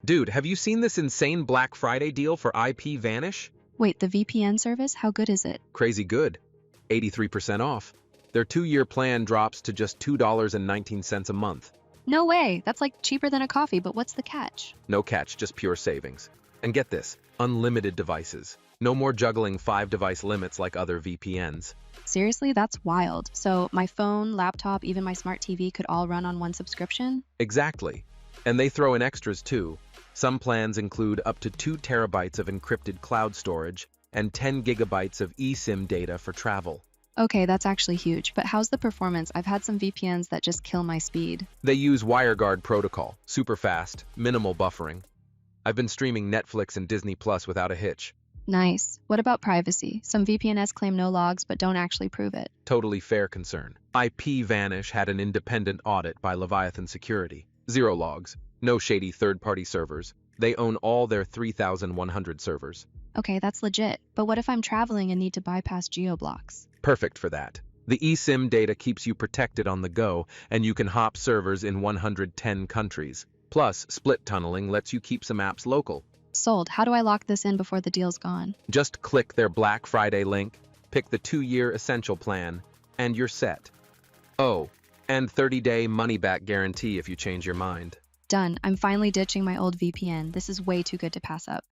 Dude, have you seen this insane Black Friday deal for IPVanish? Wait, the VPN service? How good is it? Crazy good. 83% off. Their 2-year plan drops to just $2.19 a month. No way! That's like cheaper than a coffee, but what's the catch? No catch, just pure savings. And get this, unlimited devices. No more juggling 5-device limits like other VPNs. Seriously, that's wild. So my phone, laptop, even my smart TV could all run on one subscription? Exactly. And they throw in extras too. Some plans include up to 2 terabytes of encrypted cloud storage and 10 gigabytes of eSIM data for travel. Okay, that's actually huge, but how's the performance? I've had some VPNs that just kill my speed. They use WireGuard protocol, super fast, minimal buffering. I've been streaming Netflix and Disney Plus without a hitch. Nice. What about privacy? Some VPNs claim no logs, but don't actually prove it. Totally fair concern. IPVanish had an independent audit by Leviathan Security. 0 logs, no shady third-party servers. They own all their 3,100 servers. Okay, that's legit. But what if I'm traveling and need to bypass geo-blocks? Perfect for that. The eSIM data keeps you protected on the go, and you can hop servers in 110 countries. Plus, split tunneling lets you keep some apps local. Sold. How do I lock this in before the deal's gone? Just click their Black Friday link, pick the 2-year essential plan, and you're set. Oh, and 30-day money-back guarantee if you change your mind. Done. I'm finally ditching my old VPN. This is way too good to pass up.